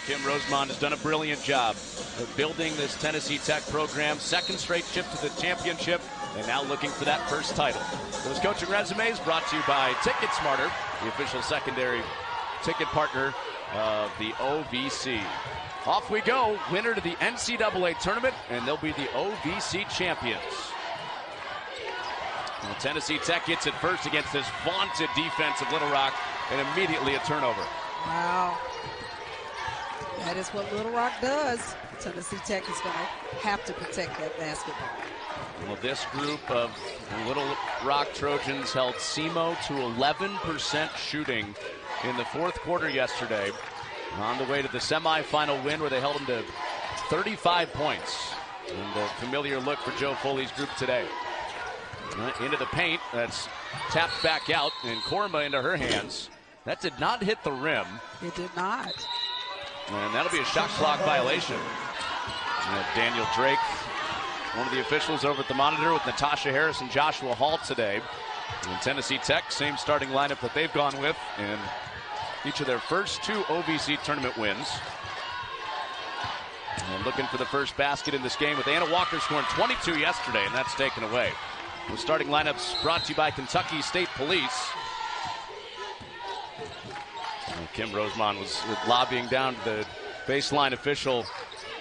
Kim Rosamond has done a brilliant job of building this Tennessee Tech program. Second straight trip to the championship, and now looking for that first title. Those coaching resumes brought to you by Ticket Smarter, the official secondary ticket partner of the OVC. Off we go, winner to the NCAA Tournament, and they'll be the OVC champions. Well, Tennessee Tech gets it first against this vaunted defense of Little Rock, and immediately a turnover. Wow. That is what Little Rock does. Tennessee Tech is going to have to protect that basketball. Well, this group of Little Rock Trojans held SEMO to 11% shooting in the fourth quarter yesterday, on the way to the semifinal win where they held them to 35 points. And a familiar look for Joe Foley's group today. Into the paint, that's tapped back out, and Kourouma into her hands. That did not hit the rim. It did not. And that'll be a shot clock violation. Daniel Drake, one of the officials over at the monitor with Natasha Harris and Joshua Hall today. And Tennessee Tech, same starting lineup that they've gone with in each of their first two OVC tournament wins. And looking for the first basket in this game with Anna Walker scoring 22 yesterday, and that's taken away. The starting lineups brought to you by Kentucky State Police. Kim Rosamond was lobbying down to the baseline official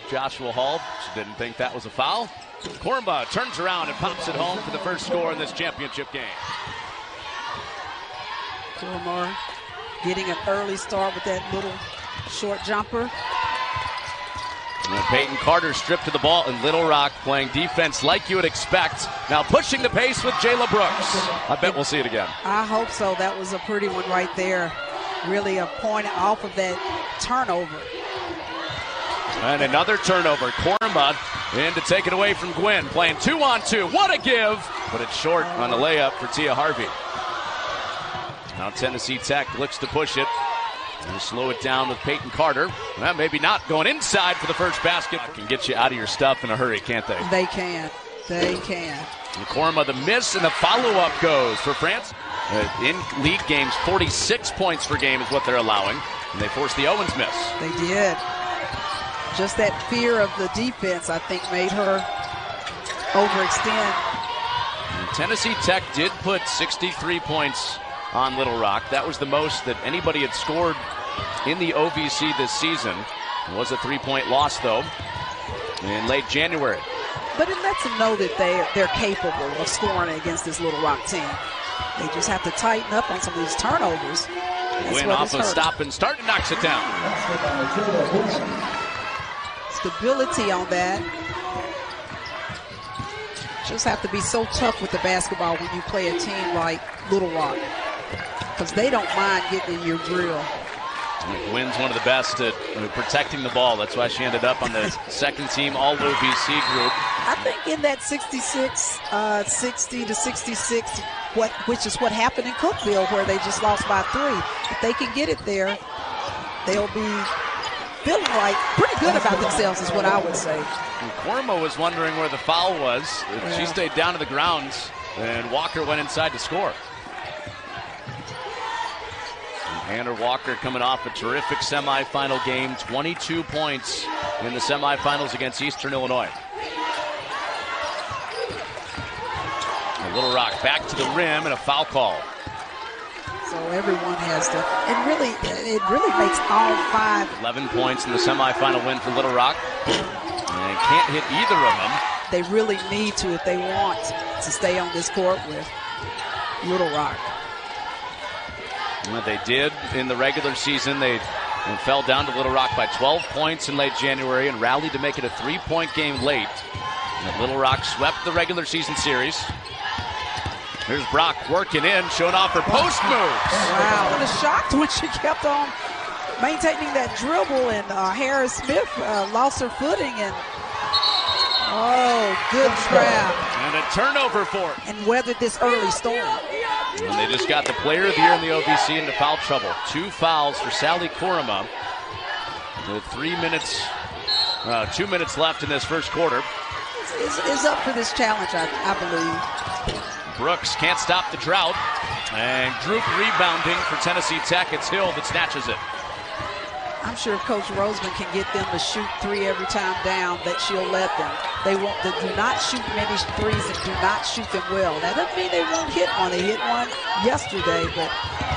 Joshua Hall. She didn't think that was a foul. Kourouma turns around and pops it home for the first score in this championship game. Kourouma getting an early start with that little short jumper. And Peyton Carter stripped to the ball, and Little Rock playing defense like you would expect. Now pushing the pace with Jayla Brooks. I bet we'll see it again. I hope so. That was a pretty one right there. Really a point off of that turnover. And another turnover. Kourouma in to take it away from Gwynn. Playing 2-on-2. What a give! But it's short on the layup for Tia Harvey. Now Tennessee Tech looks to push it. And slow it down with Peyton Carter. Well, maybe not going inside for the first basket. Can get you out of your stuff in a hurry, can't they? They can. They can. And Kourouma the miss, and the follow-up goes for France. In league games, 46 points per game is what they're allowing. And they forced the Owens miss. They did. Just that fear of the defense, I think, made her overextend. And Tennessee Tech did put 63 points on Little Rock. That was the most that anybody had scored in the OVC this season. It was a 3-point loss, though, in late January. But it lets them know that they're capable of scoring against this Little Rock team. They just have to tighten up on some of these turnovers. Win off a stop and start and knocks it down. Stability on that. Just have to be so tough with the basketball when you play a team like Little Rock, because they don't mind getting in your drill. Gwynn's one of the best at protecting the ball. That's why she ended up on the second team All-OVC group. I think in that 60 to 66, which is what happened in Cookeville, where they just lost by 3. If they can get it there, they'll be feeling like pretty good about themselves, is what I would say. And Kourouma was wondering where the foul was. Yeah. She stayed down to the grounds, and Walker went inside to score. Hannah Walker coming off a terrific semifinal game, 22 points in the semifinals against Eastern Illinois. And Little Rock back to the rim and a foul call. So everyone has to, it really makes all 5. 11 points in the semifinal win for Little Rock. And can't hit either of them. They really need to if they want to stay on this court with Little Rock. Well, they did in the regular season. They fell down to Little Rock by 12 points in late January and rallied to make it a 3-point game late. And Little Rock swept the regular season series. Here's Brock working in, showing off her post moves. Wow, what a shock when she kept on maintaining that dribble, and Harris Smith lost her footing, and good trap. And a turnover for her. And weathered this early storm. And they just got the player of the year in the OVC into foul trouble. 2 fouls for Sali Kourouma. With 2 minutes left in this first quarter. Is up for this challenge, I believe. Brooks can't stop the drought. And Droop rebounding for Tennessee Tech. It's Hill that snatches it. I'm sure if Coach Rosamond can get them to shoot 3 every time down, that she'll let them. They do not shoot many threes and do not shoot them well. That doesn't mean they won't hit one. They hit one yesterday, but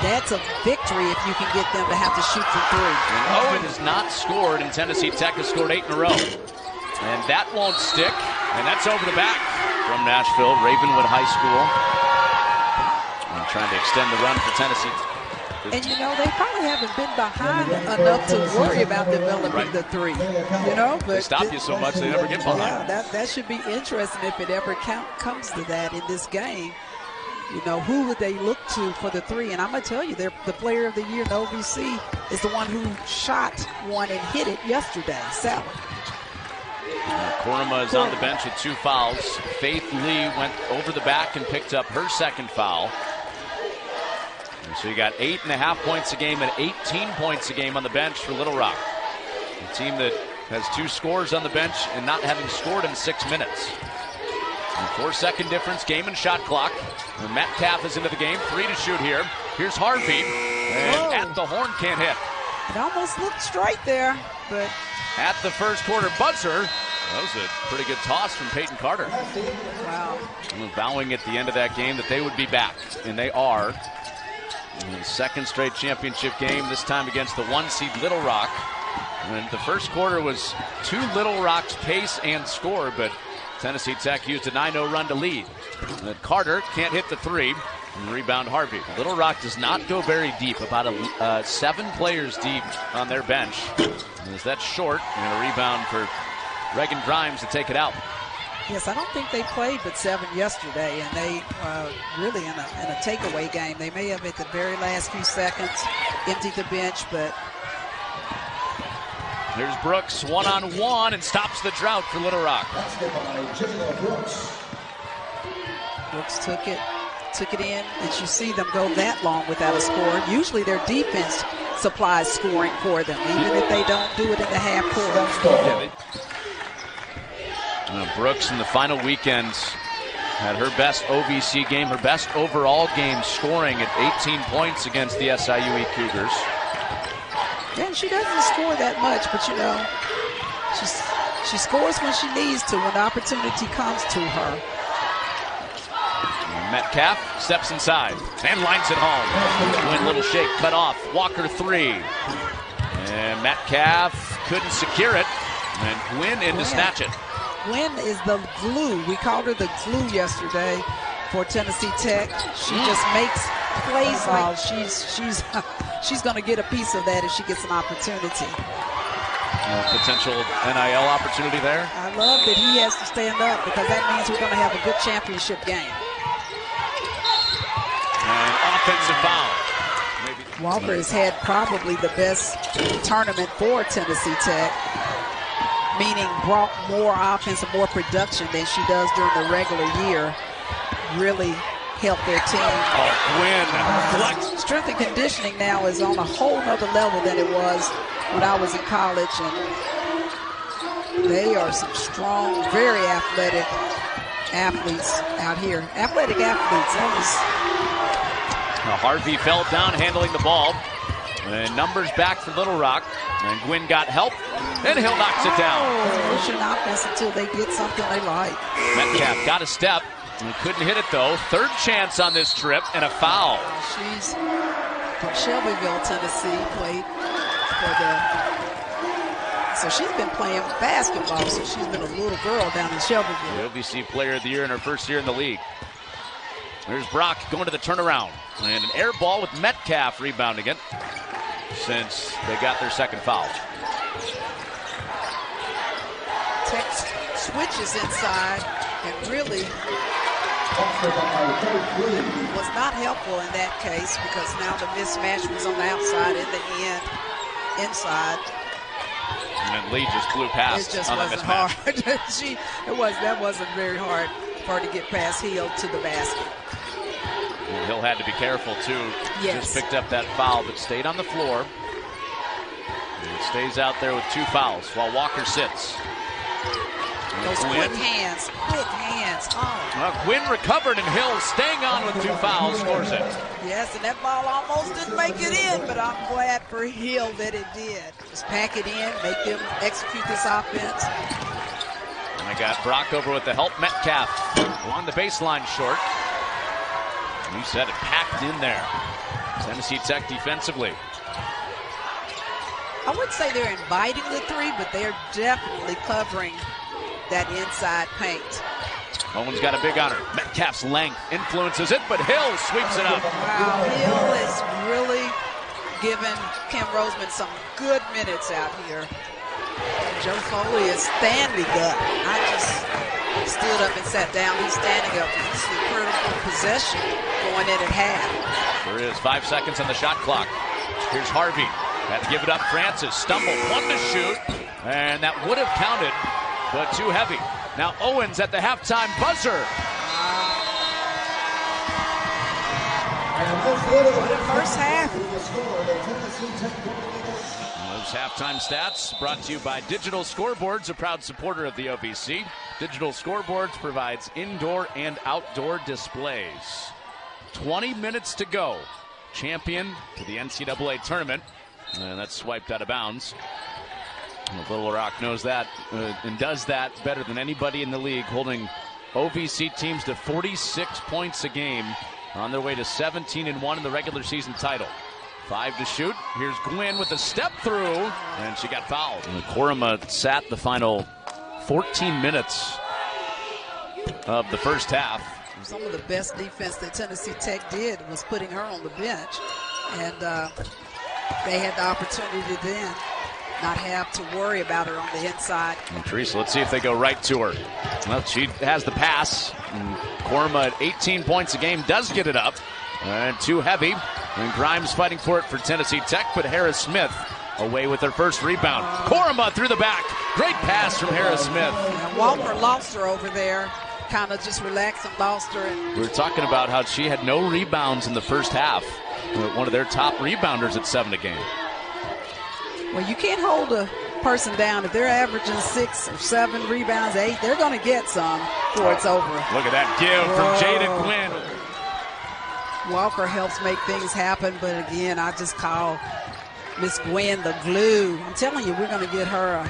that's a victory if you can get them to have to shoot from 3. And Owen has not scored, and Tennessee Tech has scored 8 in a row. And that won't stick, and that's over the back from Nashville, Ravenwood High School. And trying to extend the run for Tennessee. And, you know, they probably haven't been behind enough to worry about developing the 3, you know. But they stop you so much, they never get behind. Yeah, that should be interesting if it ever comes to that in this game. You know, who would they look to for the 3? And I'm going to tell you, the player of the year in OVC is the one who shot one and hit it yesterday, Sally. Kourouma is on the bench with 2 fouls. Faith Lee went over the back and picked up her 2nd foul. And so you got 8.5 points a game and 18 points a game on the bench for Little Rock. A team that has 2 scores on the bench and not having scored in 6 minutes. 4-second difference, game and shot clock. And Metcalf is into the game, 3 to shoot here. Here's Harvey, and at the horn, can't hit. It almost looked straight there, but at the first quarter buzzer, that was a pretty good toss from Peyton Carter. Wow. Vowing at the end of that game that they would be back, and they are. In the 2nd straight championship game, this time against the 1 seed Little Rock. And the first quarter was to Little Rock's pace and score, but Tennessee Tech used a 9-0 run to lead. And Carter can't hit the 3. And rebound Harvey. Little Rock does not go very deep, about 7 players deep on their bench. And that's short, and a rebound for Reagan Grimes to take it out. Yes, I don't think they played but 7 yesterday, and they really in a takeaway game. They may have at the very last few seconds emptied the bench, but. Here's Brooks one-on-one and stops the drought for Little Rock. Brooks took it in, and you see them go that long without a score. Usually their defense supplies scoring for them, even if they don't do it in the half court. Brooks in the final weekend had her best OVC game, her best overall game, scoring at 18 points against the SIUE Cougars. Yeah, and she doesn't score that much, but you know, she scores when she needs to, when the opportunity comes to her. Metcalf steps inside and lines it home. Gwynn little shake cut off. Walker 3. And Metcalf couldn't secure it. And Gwynn in to snatch it. Gwynn is the glue. We called her the glue yesterday for Tennessee Tech. She just makes plays like she's going to get a piece of that if she gets an opportunity. Potential NIL opportunity there. I love that he has to stand up, because that means we're going to have a good championship game. And offensive foul. Walker has had probably the best tournament for Tennessee Tech, meaning brought more offense and more production than she does during the regular year. Really helped their team. Gwynn. Strength and conditioning now is on a whole nother level than it was when I was in college, and they are some strong, very athletic athletes out here. Athletic athletes. Harvey fell down handling the ball. And numbers back for Little Rock. And Gwynn got help. And Hill knocks it down. Pushing offense until they get something they like. Metcalf got a step. He couldn't hit it, though. 3rd chance on this trip, and a foul. She's from Shelbyville, Tennessee, played for so she's been playing basketball, so she's been a little girl down in Shelbyville. The OVC Player of the Year in her first year in the league. There's Brock going to the turnaround. And an air ball with Metcalf rebounding it, since they got their 2nd foul. Tech switches inside and really was not helpful in that case, because now the mismatch was on the outside, in the end, inside. And then Lee just blew past. It just on wasn't the hard. That wasn't very hard for her to get past Hill to the basket. And Hill had to be careful too. Yes. Just picked up that foul, but stayed on the floor. And stays out there with 2 fouls while Walker sits. Those quick hands. Oh. Well, Quinn recovered, and Hill staying on with 2 fouls, scores it. Yes, and that ball almost didn't make it in, but I'm glad for Hill that it did. Just pack it in, make them execute this offense. And I got Brock over with the help. Metcalf along the baseline short. And you said it, packed in there. Tennessee Tech defensively. I wouldn't say they're inviting the three, but they're definitely covering that inside paint. Owens got a big on her. Metcalf's length influences it, but Hill sweeps it up. Wow, Hill is really giving Kim Rosamond some good minutes out here. Joe Foley is standing up. I just stood up and sat down. He's standing up. This is a critical possession going in at half. There is 5 seconds on the shot clock. Here's Harvey. Had to give it up. Francis stumbled, 1 to shoot, and that would have counted, but too heavy. Now Owens at the halftime buzzer. What a first half. Those halftime stats brought to you by Digital Scoreboards, a proud supporter of the OVC. Digital Scoreboards provides indoor and outdoor displays. 20 minutes to go. Champion to the NCAA Tournament. And that's swiped out of bounds. Little Rock knows that and does that better than anybody in the league, holding OVC teams to 46 points a game on their way to 17-1 in the regular season title. 5 to shoot. Here's Gwynn with a step through, and she got fouled. And Kourouma sat the final 14 minutes of the first half. Some of the best defense that Tennessee Tech did was putting her on the bench, and they had the opportunity to then not have to worry about her on the inside. And Teresa, let's see if they go right to her. Well, she has the pass. And Kourouma at 18 points a game does get it up. And too heavy. And Grimes fighting for it for Tennessee Tech, but Harris Smith away with her first rebound. Kourouma through the back. Great pass from Harris Smith. And Walker lost her over there. Kind of just relaxed and lost her. We were talking about how she had no rebounds in the first half. One of their top rebounders at 7 a game. Well, you can't hold a person down. If they're averaging 6 or 7 rebounds, 8, they're going to get some before it's over. Look at that give from Jaden Gwynn. Walker helps make things happen, but again, I just call Miss Gwynn the glue. I'm telling you, we're going to get her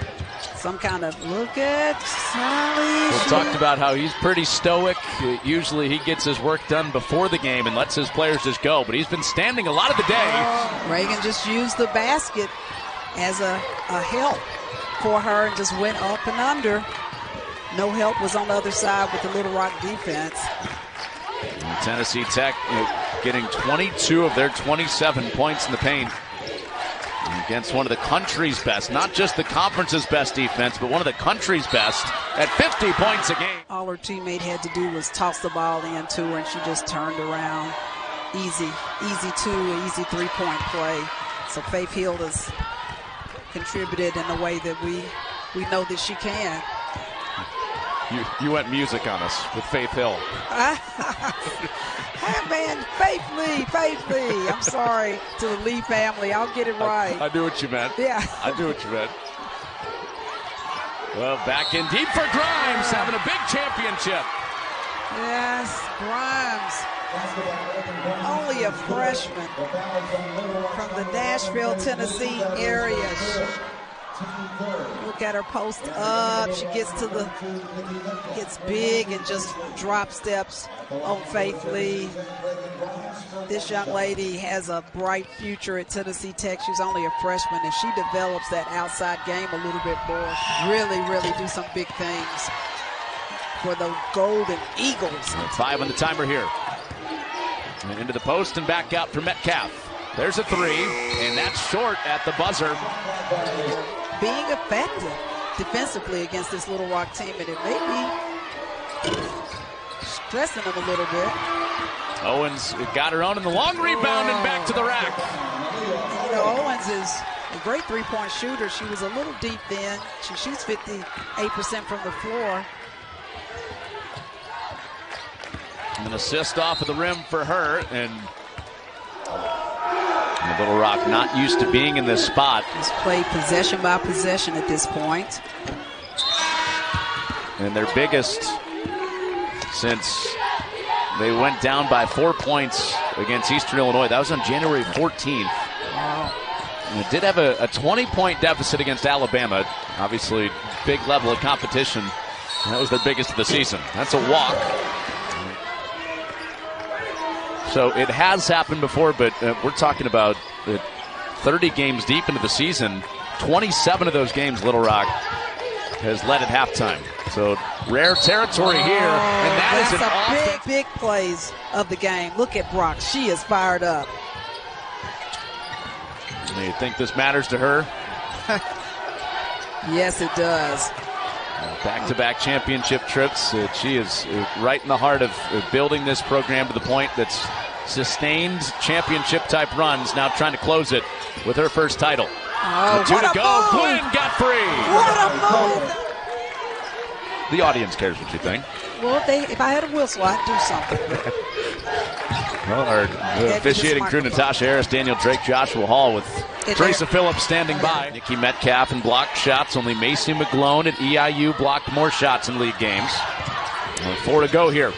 some kind of look at Sally. We talked about how he's pretty stoic. Usually he gets his work done before the game and lets his players just go, but he's been standing a lot of the day. Reagan just used the basket as a help for her and just went up and under. No help was on the other side with the Little Rock defense. And Tennessee Tech getting 22 of their 27 points in the paint against one of the country's best, not just the conference's best defense, but one of the country's best at 50 points a game. All her teammate had to do was toss the ball into her, and she just turned around. Easy 2, easy 3-point play. So Faith Hill has contributed in the way that we know that she can. You went music on us with Faith Hill. Hey man, Faith Lee. I'm sorry to the Lee family. I'll get it right. I knew what you meant. Yeah. I knew what you meant. Well, back in deep for Grimes, having a big championship. Yes, Grimes. Only a freshman from the Nashville, Tennessee area. Look at her post up. She gets big and just drop steps on Faith Lee. This young lady has a bright future at Tennessee Tech. She's only a freshman. If she develops that outside game a little bit more, really do some big things for the Golden Eagles. 5 on the timer here. And into the post and back out for Metcalf. There's a 3, and that's short at the buzzer. Being effective defensively against this Little Rock team, and it may be stressing them a little bit. Owens got her own in the long rebound and back to the rack. You know, Owens is a great 3-point shooter. She was a little deep then. She shoots 58% from the floor. An assist off of the rim for her, and Little Rock not used to being in this spot. Just played possession by possession at this point. and their biggest since they went down by 4 points against Eastern Illinois. That was on January 14th. Wow. And it did have a 20-point deficit against Alabama. Obviously, big level of competition. That was their biggest of the season. That's a walk. So it has happened before, but we're talking about 30 games deep into the season. 27 of those games, Little Rock has led at halftime. So rare territory here, and that is a big plays of the game. Look at Brock. She is fired up. You think this matters to her? Yes, it does. Back-to-back championship trips. She is right in the heart of building this program to the point that's sustained championship-type runs, now trying to close it with her first title. Oh, two to go. Gwen got free. What a move. The audience cares what you think. Well, if I had a whistle, I'd do something. Well, our officiating crew, Natasha Harris, Daniel Drake, Joshua Hall, with Teresa Phillips standing by. Nikki Metcalf and blocked shots. Only Macy McGlone at EIU blocked more shots in league games. 4 to go here.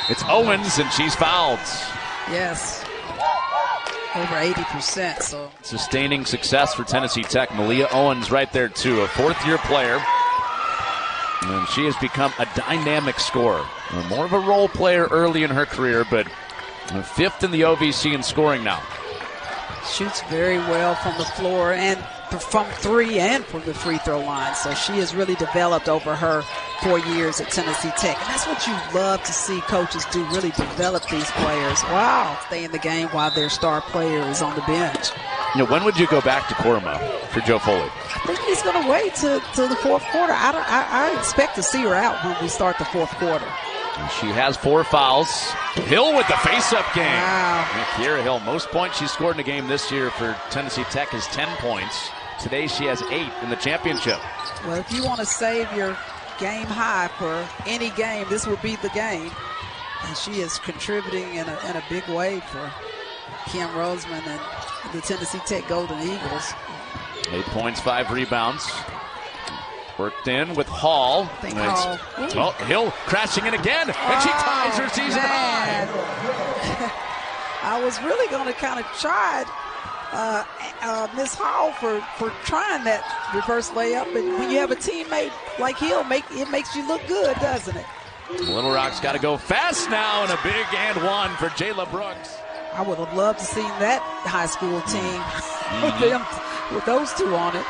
It's Owens, and she's fouled. Yes. Over 80%. So sustaining success for Tennessee Tech. Malia Owens right there, too, a fourth-year player. And she has become a dynamic scorer. More of a role player early in her career, but 5th in the OVC in scoring now. Shoots very well from the floor and from 3 and from the free throw line. So she has really developed over her 4 years at Tennessee Tech. And that's what you love to see coaches do, really develop these players. Wow. Stay in the game while their star player is on the bench. When would you go back to Kourouma for Joe Foley? I think he's going to wait till the fourth quarter. I expect to see her out when we start the fourth quarter. And she has 4 fouls. Hill with the face-up game. Wow. Kiera Hill, most points she's scored in a game this year for Tennessee Tech is 10 points. Today she has 8 in the championship. Well, if you want to save your game high for any game, this would be the game. And she is contributing in a big way for Kim Rosamond and the Tennessee Tech Golden Eagles. 8 points, 5 rebounds. Worked in with Hall. Well, Hill crashing in again, and she ties her season high. I was really going to kind of chide Miss Hall for trying that reverse layup, but when you have a teammate like Hill, it makes you look good, doesn't it? Little Rock's got to go fast now, and a big and one for Jayla Brooks. I would have loved to see that high school team with those two on it.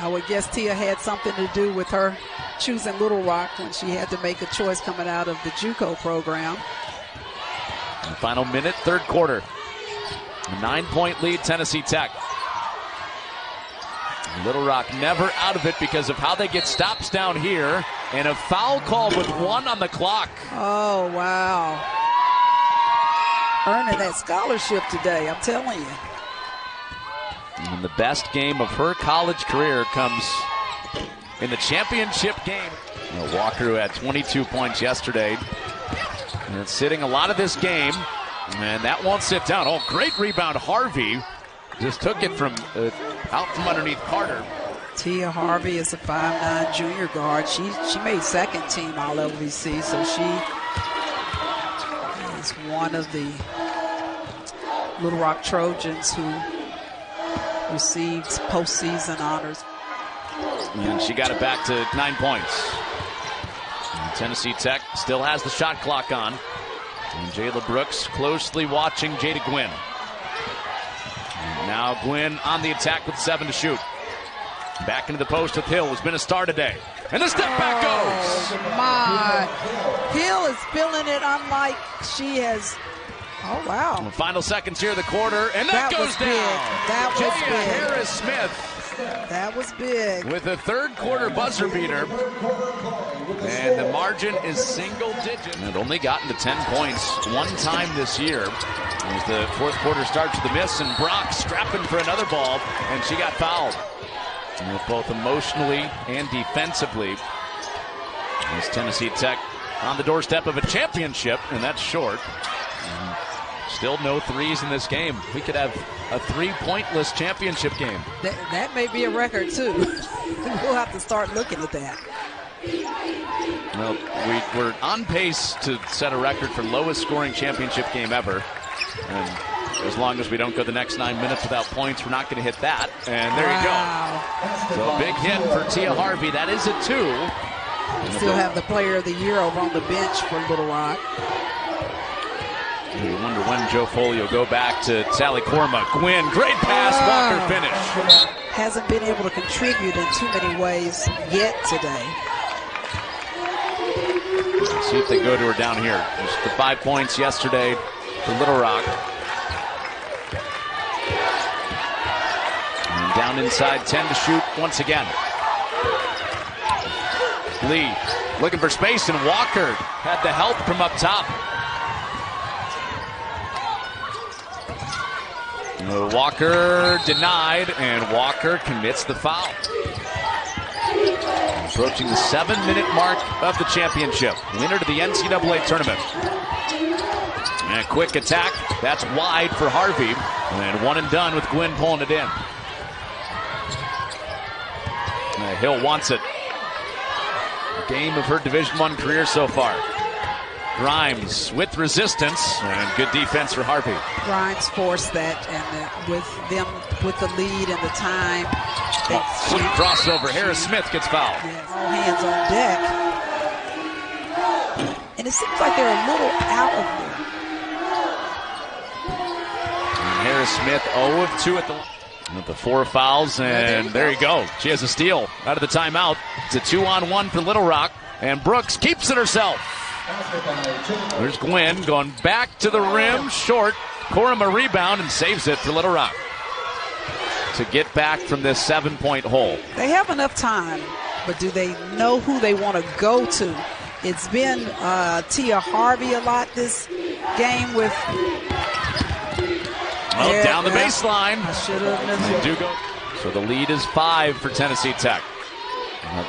I would guess Tia had something to do with her choosing Little Rock when she had to make a choice coming out of the JUCO program. The final minute, third quarter. A 9-point lead, Tennessee Tech. Little Rock never out of it because of how they get stops down here. And a foul call with 1 on the clock. Oh, wow. Earning that scholarship today, I'm telling you. And the best game of her college career comes in the championship game. Walker, who had 22 points yesterday, and sitting a lot of this game, and that won't sit down. Oh, great rebound. Harvey just took it from out from underneath Carter. Tia Harvey is a 5'9" junior guard. She made second team all OVC, so she is one of the Little Rock Trojans who received postseason honors. And she got it back to 9 points. And Tennessee Tech still has the shot clock on. And Jayla Brooks closely watching Jada Gwynn. And now Gwynn on the attack with 7 to shoot. Back into the post with Hill, who's been a star today. And the step back goes. My. Hill is feeling it unlike she has. Oh, wow. The final seconds here of the quarter, and that goes down. That was big. Harris-Smith. That was big. With a third quarter buzzer beater. And the margin is single digit. And it only gotten to 10 points one time this year. As the fourth quarter starts with the miss, and Brock strapping for another ball, and she got fouled. And both emotionally and defensively. As Tennessee Tech on the doorstep of a championship, and that's short. Still no threes in this game. We could have a 3-pointless championship game. That may be a record, too. We'll have to start looking at that. Well, we're on pace to set a record for lowest scoring championship game ever. And as long as we don't go the next 9 minutes without points, we're not going to hit that. And there you go. So a big hit for Tia Harvey. That is a 2. Still have the player of the year over on the bench for Little Rock. You wonder when Joe Foley will go back to Sali Kourouma. Gwynn, great pass, Walker finish. Hasn't been able to contribute in too many ways yet today. Let's see if they go to her down here. Just the 5 points yesterday for Little Rock. And down inside, 10 to shoot once again. Lee looking for space, and Walker had the help from up top. Walker denied, and Walker commits the foul. Approaching the 7-minute mark of the championship. Winner to the NCAA Tournament. And a quick attack. That's wide for Harvey. And one and done with Gwynn pulling it in. Hill wants it. Game of her Division I career so far. Grimes with resistance, and good defense for Harvey. Grimes forced that, and with the lead and the time. Sweet crossover. Harris Smith gets fouled. Yeah, all hands on deck. And it seems like they're a little out of there. And Harris Smith 0 of 2 at the 4 fouls, and there you go. She has a steal out of the timeout. It's a 2-on-1 for Little Rock, and Brooks keeps it herself. There's Gwynn going back to the rim, short. Kourouma rebound and saves it for Little Rock to get back from this 7-point hole. They have enough time, but do they know who they want to go to? It's been Tia Harvey a lot this game with. Down the baseline. I should have missed it. So the lead is 5 for Tennessee Tech.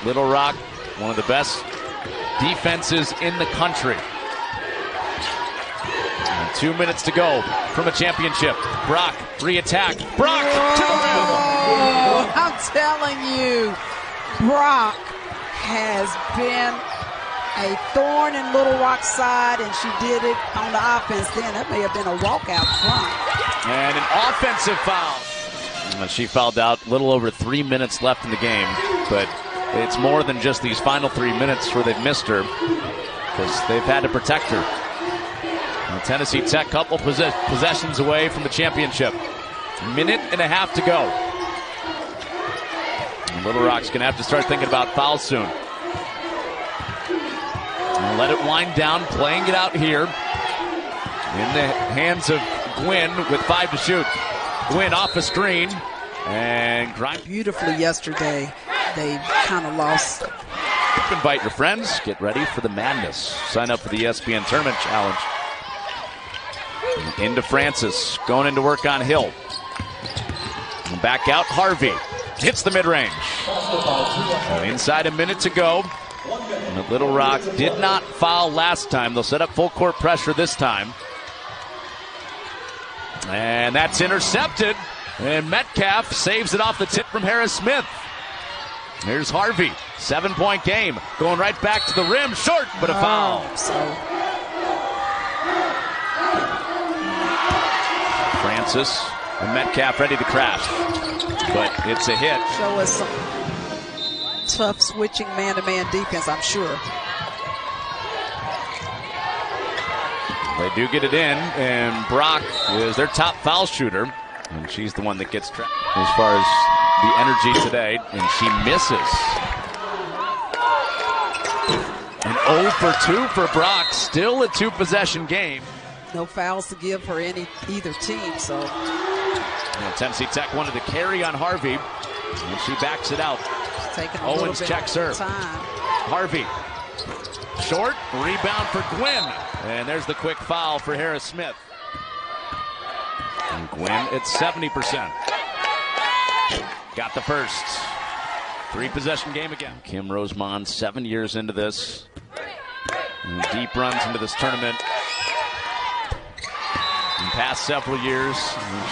Little Rock, one of the best defenses in the country. And 2 minutes to go from a championship. Brock, re-attack. Brock to the rim. Oh, I'm telling you, Brock has been a thorn in Little Rock's side, and she did it on the offense then. That may have been a walkout front. And an offensive foul. And she fouled out. Little over 3 minutes left in the game, but it's more than just these final 3 minutes where they've missed her, because they've had to protect her. And Tennessee Tech, couple possessions away from the championship. Minute and a half to go. And Little Rock's going to have to start thinking about fouls soon. And let it wind down, playing it out here in the hands of Gwynn with 5 to shoot. Gwynn off a screen, and Grimes beautifully yesterday. They kind of lost. Invite your friends. Get ready for the madness. Sign up for the ESPN Tournament Challenge. Into Francis, going into work on Hill. And back out, Harvey. Hits the mid-range. Inside a minute to go. And Little Rock did not foul last time. They'll set up full court pressure this time. And that's intercepted. And Metcalf saves it off the tip from Harris Smith. Here's Harvey, 7-point game, going right back to the rim, short, but a foul. Francis and Metcalf ready to crash, but it's a hit. Show us some tough switching man-to-man defense, I'm sure. They do get it in, and Brock is their top foul shooter, and she's the one that gets trapped as far as the energy today, and she misses. An 0 for 2 for Brock, still a 2-possession game. No fouls to give for either team, so. Tennessee Tech wanted to carry on Harvey, and she backs it out. Owens checks her. Harvey, short, rebound for Gwynn, and there's the quick foul for Harris Smith. And Gwynn at 70%. Got the first. 3-possession game again. Kim Rosamond, 7 years into this. And deep runs into this tournament. And past several years,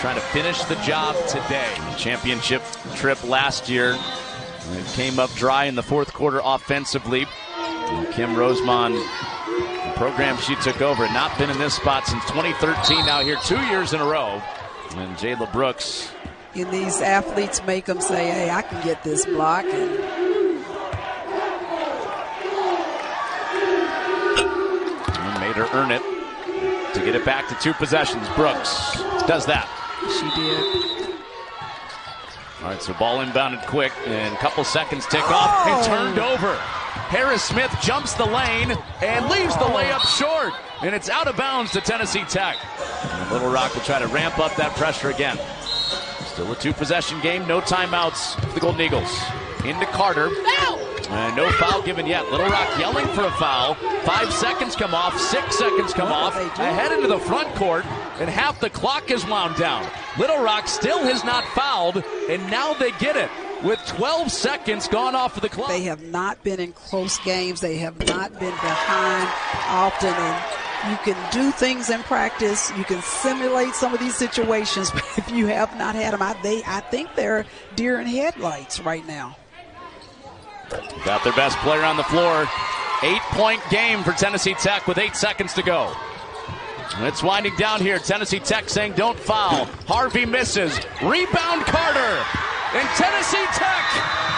trying to finish the job today. Championship trip last year. It came up dry in the fourth quarter offensively. And Kim Rosamond, the program she took over, had not been in this spot since 2013. Now here 2 years in a row. And Jayla Brooks. And these athletes make them say, hey, I can get this block. And made her earn it to get it back to 2 possessions. Brooks does that. She did. All right, so ball inbounded quick, and a couple seconds tick off and turned over. Harris Smith jumps the lane and leaves the layup short, and it's out of bounds to Tennessee Tech. And Little Rock will try to ramp up that pressure again. Still a 2-possession game, no timeouts for the Golden Eagles. Into Carter. And no foul given yet. Little Rock yelling for a foul. 5 seconds come off, 6 seconds come off. Ahead into the front court, and half the clock is wound down. Little Rock still has not fouled, and now they get it with 12 seconds gone off of the clock. They have not been in close games. They have not been behind often. And you can do things in practice. You can simulate some of these situations, but if you have not had them, I think they're deer in headlights right now. Got their best player on the floor. 8-point game for Tennessee Tech with 8 seconds to go. It's winding down here. Tennessee Tech saying don't foul. Harvey misses. Rebound Carter. And Tennessee Tech,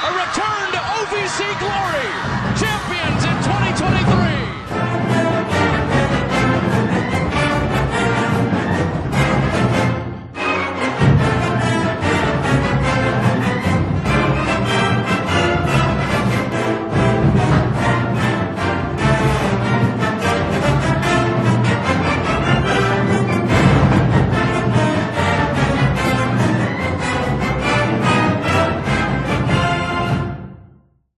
a return to OVC glory.